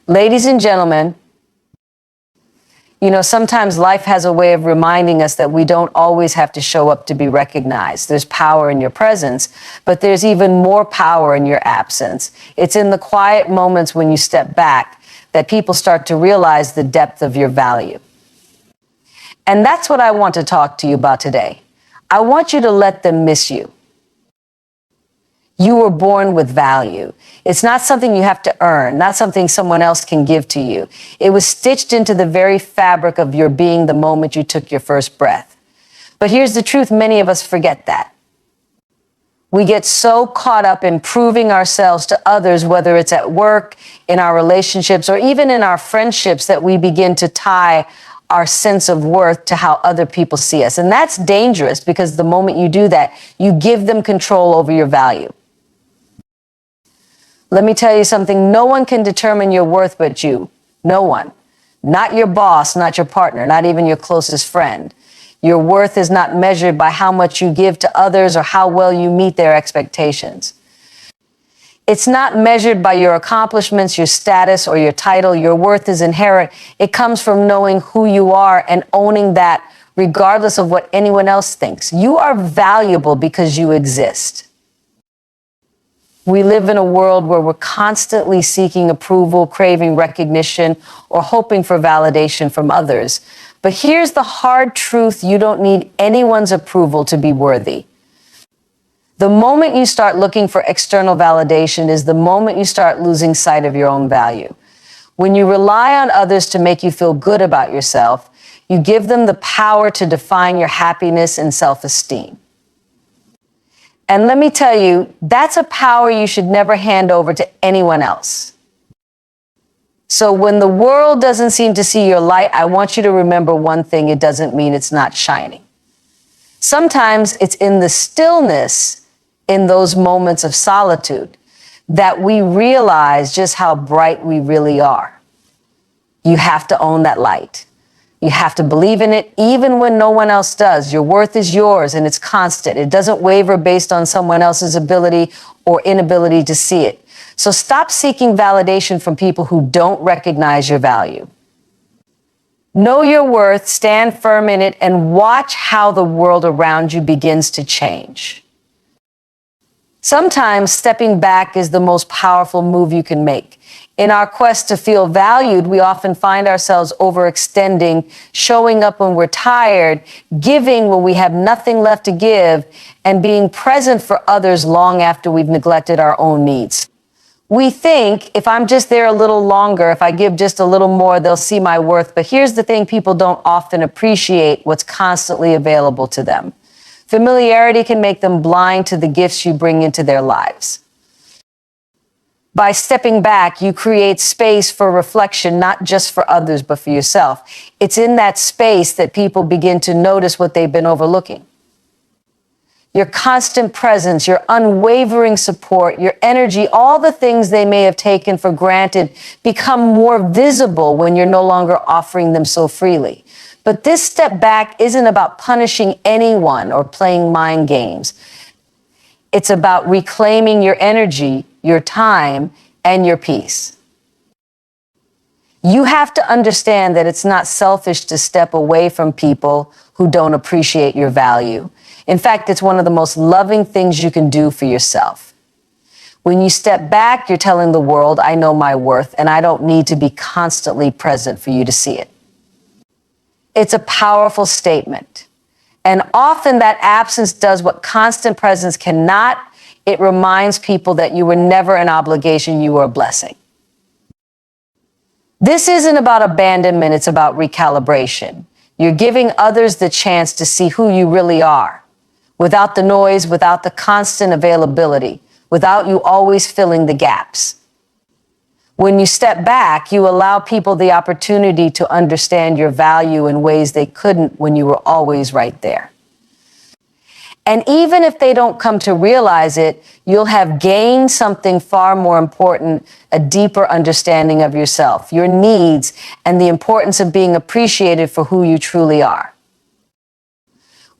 Ladies and gentlemen, sometimes life has a way of reminding us that we don't always have to show up to be recognized. There's power in your presence, but there's even more power in your absence. It's in the quiet moments when you step back that people start to realize the depth of your value. And that's what I want to talk to you about today. I want you to let them miss you. You were born with value. It's not something you have to earn, not something someone else can give to you. It was stitched into the very fabric of your being the moment you took your first breath. But here's the truth, many of us forget that. We get so caught up in proving ourselves to others, whether it's at work, in our relationships, or even in our friendships, that we begin to tie our sense of worth to how other people see us. And that's dangerous because the moment you do that, you give them control over your value. Let me tell you something. No one can determine your worth but you. No one. Not your boss, not your partner, not even your closest friend. Your worth is not measured by how much you give to others or how well you meet their expectations. It's not measured by your accomplishments, your status, or your title. Your worth is inherent. It comes from knowing who you are and owning that regardless of what anyone else thinks. You are valuable because you exist. We live in a world where we're constantly seeking approval, craving recognition, or hoping for validation from others. But here's the hard truth: you don't need anyone's approval to be worthy. The moment you start looking for external validation is the moment you start losing sight of your own value. When you rely on others to make you feel good about yourself, you give them the power to define your happiness and self-esteem. And let me tell you, that's a power you should never hand over to anyone else. So when the world doesn't seem to see your light, I want you to remember one thing: it doesn't mean it's not shining. Sometimes it's in the stillness, in those moments of solitude, that we realize just how bright we really are. You have to own that light. You have to believe in it even when no one else does. Your worth is yours and it's constant. It doesn't waver based on someone else's ability or inability to see it. So stop seeking validation from people who don't recognize your value. Know your worth, stand firm in it, and watch how the world around you begins to change. Sometimes stepping back is the most powerful move you can make. In our quest to feel valued, we often find ourselves overextending, showing up when we're tired, giving when we have nothing left to give, and being present for others long after we've neglected our own needs. We think, if I'm just there a little longer, if I give just a little more, they'll see my worth. But here's the thing: people don't often appreciate what's constantly available to them. Familiarity can make them blind to the gifts you bring into their lives. By stepping back, you create space for reflection, not just for others, but for yourself. It's in that space that people begin to notice what they've been overlooking. Your constant presence, your unwavering support, your energy, all the things they may have taken for granted become more visible when you're no longer offering them so freely. But this step back isn't about punishing anyone or playing mind games. It's about reclaiming your energy, your time, and your peace. You have to understand that it's not selfish to step away from people who don't appreciate your value. In fact, it's one of the most loving things you can do for yourself. When you step back, you're telling the world, I know my worth, and I don't need to be constantly present for you to see it. It's a powerful statement. And often that absence does what constant presence cannot. It reminds people that you were never an obligation, you were a blessing. This isn't about abandonment, it's about recalibration. You're giving others the chance to see who you really are, without the noise, without the constant availability, without you always filling the gaps. When you step back, you allow people the opportunity to understand your value in ways they couldn't when you were always right there. And even if they don't come to realize it, you'll have gained something far more important: a deeper understanding of yourself, your needs, and the importance of being appreciated for who you truly are.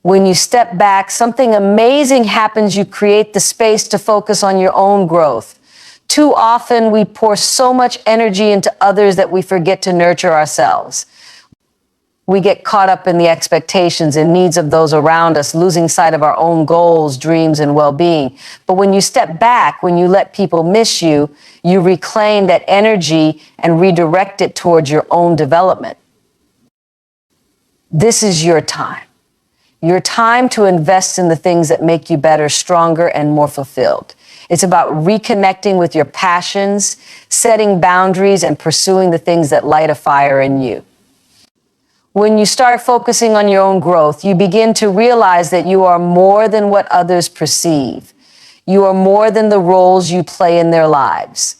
When you step back, something amazing happens. You create the space to focus on your own growth, Too often, we pour so much energy into others that we forget to nurture ourselves. We get caught up in the expectations and needs of those around us, losing sight of our own goals, dreams, and well-being. But when you step back, when you let people miss you, you reclaim that energy and redirect it towards your own development. This is your time. Your time to invest in the things that make you better, stronger, and more fulfilled. It's about reconnecting with your passions, setting boundaries, and pursuing the things that light a fire in you. When you start focusing on your own growth, you begin to realize that you are more than what others perceive. You are more than the roles you play in their lives.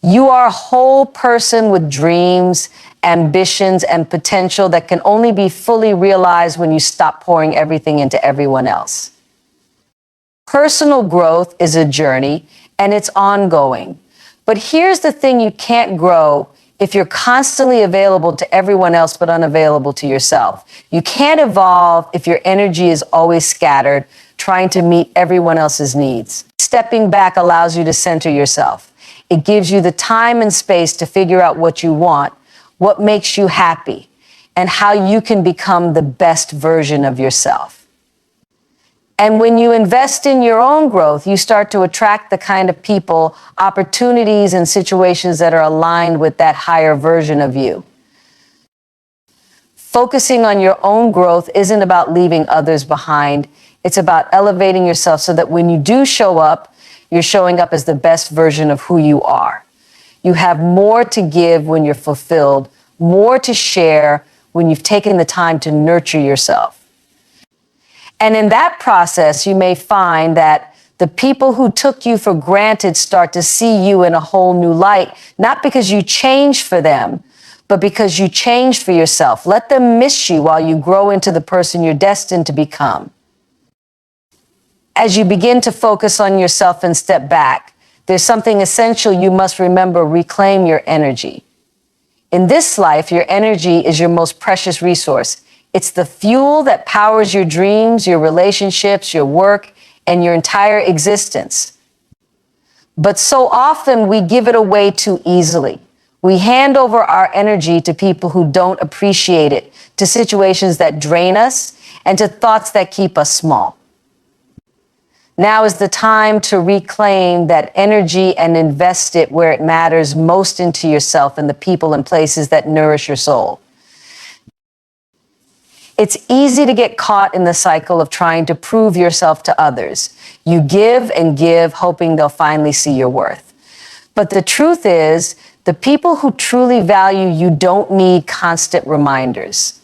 You are a whole person with dreams, ambitions, and potential that can only be fully realized when you stop pouring everything into everyone else. Personal growth is a journey, and it's ongoing. But here's the thing: you can't grow if you're constantly available to everyone else but unavailable to yourself. You can't evolve if your energy is always scattered, trying to meet everyone else's needs. Stepping back allows you to center yourself. It gives you the time and space to figure out what you want, what makes you happy, and how you can become the best version of yourself. And when you invest in your own growth, you start to attract the kind of people, opportunities, and situations that are aligned with that higher version of you. Focusing on your own growth isn't about leaving others behind. It's about elevating yourself so that when you do show up, you're showing up as the best version of who you are. You have more to give when you're fulfilled, more to share when you've taken the time to nurture yourself. And in that process, you may find that the people who took you for granted start to see you in a whole new light, not because you changed for them, but because you changed for yourself. Let them miss you while you grow into the person you're destined to become. As you begin to focus on yourself and step back, there's something essential you must remember: reclaim your energy. In this life, your energy is your most precious resource. It's the fuel that powers your dreams, your relationships, your work, and your entire existence. But so often we give it away too easily. We hand over our energy to people who don't appreciate it, to situations that drain us, and to thoughts that keep us small. Now is the time to reclaim that energy and invest it where it matters most, into yourself and the people and places that nourish your soul. It's easy to get caught in the cycle of trying to prove yourself to others. You give and give, hoping they'll finally see your worth. But the truth is, the people who truly value you don't need constant reminders.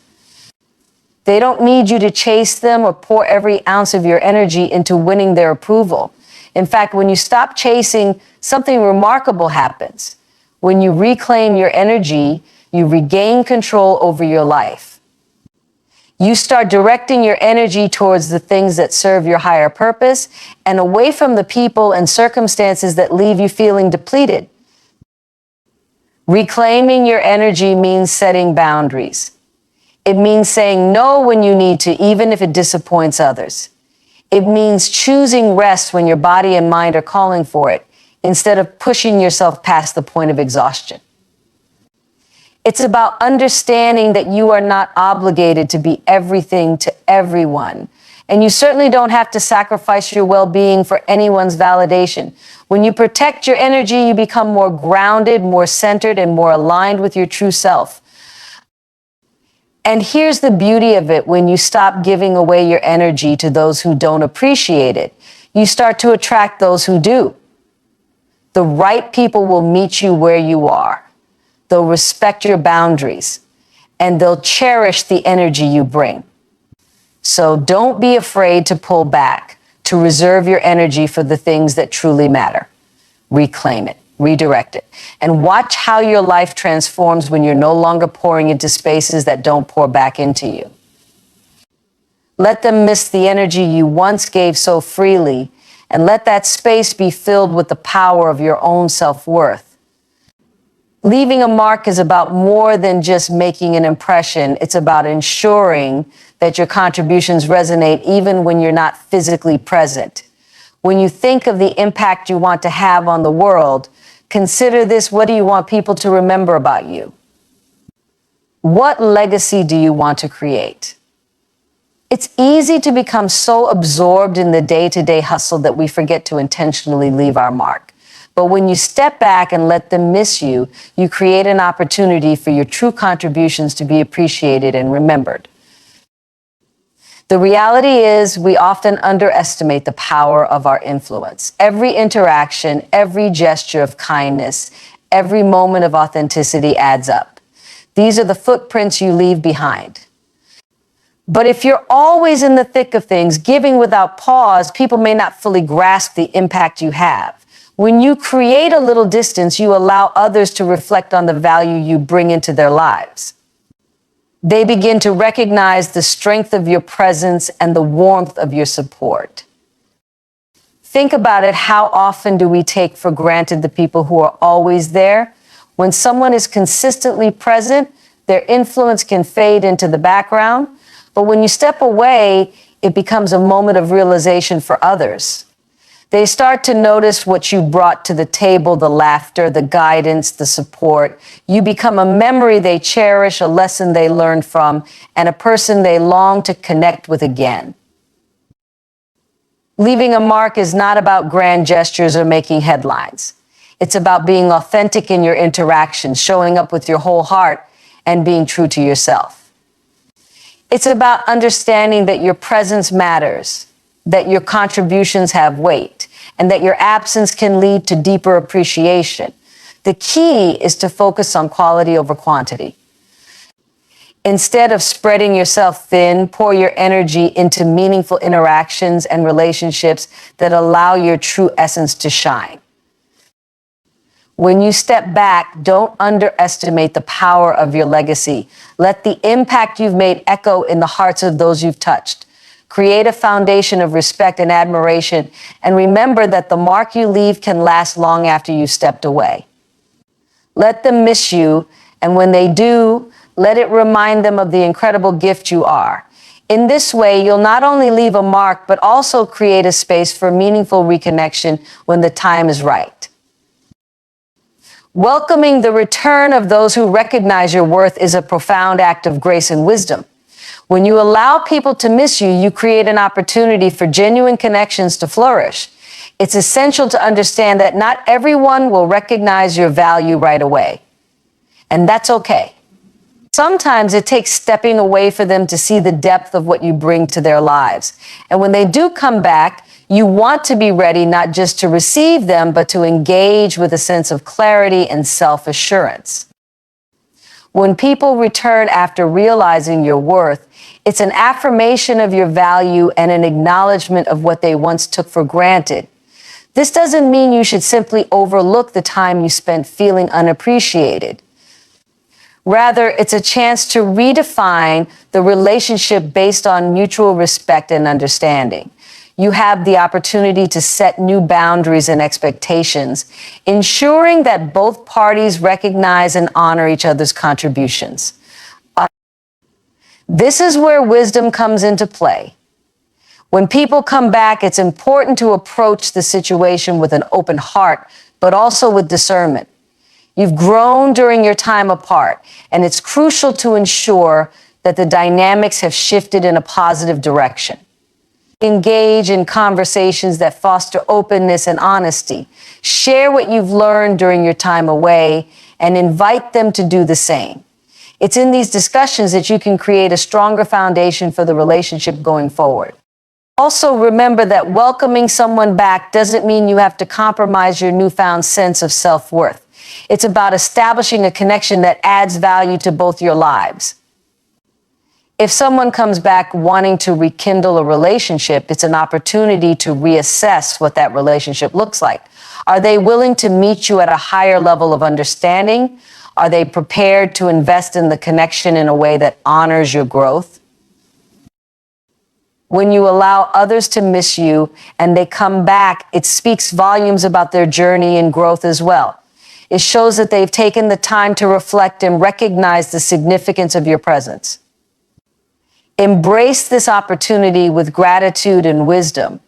They don't need you to chase them or pour every ounce of your energy into winning their approval. In fact, when you stop chasing, something remarkable happens. When you reclaim your energy, you regain control over your life. You start directing your energy towards the things that serve your higher purpose and away from the people and circumstances that leave you feeling depleted. Reclaiming your energy means setting boundaries. It means saying no when you need to, even if it disappoints others. It means choosing rest when your body and mind are calling for it, instead of pushing yourself past the point of exhaustion. It's about understanding that you are not obligated to be everything to everyone. And you certainly don't have to sacrifice your well-being for anyone's validation. When you protect your energy, you become more grounded, more centered, and more aligned with your true self. And here's the beauty of it: when you stop giving away your energy to those who don't appreciate it, you start to attract those who do. The right people will meet you where you are. They'll respect your boundaries, and they'll cherish the energy you bring. So don't be afraid to pull back, to reserve your energy for the things that truly matter. Reclaim it, redirect it, and watch how your life transforms when you're no longer pouring into spaces that don't pour back into you. Let them miss the energy you once gave so freely, and let that space be filled with the power of your own self-worth. Leaving a mark is about more than just making an impression. It's about ensuring that your contributions resonate even when you're not physically present. When you think of the impact you want to have on the world, consider this: what do you want people to remember about you? What legacy do you want to create? It's easy to become so absorbed in the day-to-day hustle that we forget to intentionally leave our mark. But when you step back and let them miss you, you create an opportunity for your true contributions to be appreciated and remembered. The reality is, we often underestimate the power of our influence. Every interaction, every gesture of kindness, every moment of authenticity adds up. These are the footprints you leave behind. But if you're always in the thick of things, giving without pause, people may not fully grasp the impact you have. When you create a little distance, you allow others to reflect on the value you bring into their lives. They begin to recognize the strength of your presence and the warmth of your support. Think about it. How often do we take for granted the people who are always there? When someone is consistently present, their influence can fade into the background. But when you step away, it becomes a moment of realization for others. They start to notice what you brought to the table: the laughter, the guidance, the support. You become a memory they cherish, a lesson they learn from, and a person they long to connect with again. Leaving a mark is not about grand gestures or making headlines. It's about being authentic in your interactions, showing up with your whole heart, and being true to yourself. It's about understanding that your presence matters, that your contributions have weight, and that your absence can lead to deeper appreciation. The key is to focus on quality over quantity. Instead of spreading yourself thin, pour your energy into meaningful interactions and relationships that allow your true essence to shine. When you step back, don't underestimate the power of your legacy. Let the impact you've made echo in the hearts of those you've touched. Create a foundation of respect and admiration, and remember that the mark you leave can last long after you've stepped away. Let them miss you, and when they do, let it remind them of the incredible gift you are. In this way, you'll not only leave a mark, but also create a space for meaningful reconnection when the time is right. Welcoming the return of those who recognize your worth is a profound act of grace and wisdom. When you allow people to miss you, you create an opportunity for genuine connections to flourish. It's essential to understand that not everyone will recognize your value right away, and that's okay. Sometimes it takes stepping away for them to see the depth of what you bring to their lives. And when they do come back, you want to be ready not just to receive them, but to engage with a sense of clarity and self-assurance. When people return after realizing your worth, it's an affirmation of your value and an acknowledgement of what they once took for granted. This doesn't mean you should simply overlook the time you spent feeling unappreciated. Rather, it's a chance to redefine the relationship based on mutual respect and understanding. You have the opportunity to set new boundaries and expectations, ensuring that both parties recognize and honor each other's contributions. This is where wisdom comes into play. When people come back, it's important to approach the situation with an open heart, but also with discernment. You've grown during your time apart, and it's crucial to ensure that the dynamics have shifted in a positive direction. Engage in conversations that foster openness and honesty. Share what you've learned during your time away and invite them to do the same. It's in these discussions that you can create a stronger foundation for the relationship going forward. Also, remember that welcoming someone back doesn't mean you have to compromise your newfound sense of self-worth. It's about establishing a connection that adds value to both your lives. If someone comes back wanting to rekindle a relationship, it's an opportunity to reassess what that relationship looks like. Are they willing to meet you at a higher level of understanding? Are they prepared to invest in the connection in a way that honors your growth? When you allow others to miss you and they come back, it speaks volumes about their journey and growth as well. It shows that they've taken the time to reflect and recognize the significance of your presence. Embrace this opportunity with gratitude and wisdom.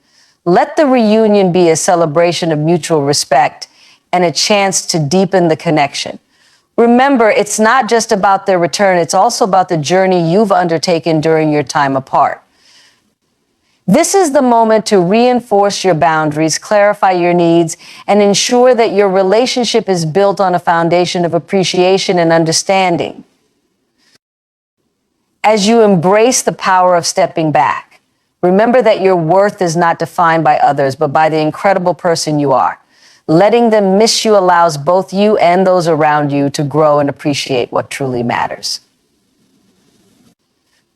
Let the reunion be a celebration of mutual respect and a chance to deepen the connection. Remember, it's not just about their return, it's also about the journey you've undertaken during your time apart. This is the moment to reinforce your boundaries, clarify your needs, and ensure that your relationship is built on a foundation of appreciation and understanding. As you embrace the power of stepping back, remember that your worth is not defined by others, but by the incredible person you are. Letting them miss you allows both you and those around you to grow and appreciate what truly matters.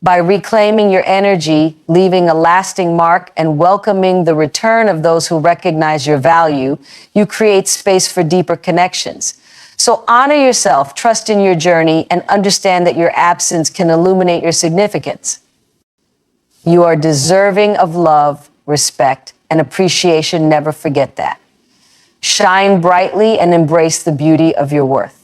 By reclaiming your energy, leaving a lasting mark, and welcoming the return of those who recognize your value, you create space for deeper connections. So honor yourself, trust in your journey, and understand that your absence can illuminate your significance. You are deserving of love, respect, and appreciation. Never forget that. Shine brightly and embrace the beauty of your worth.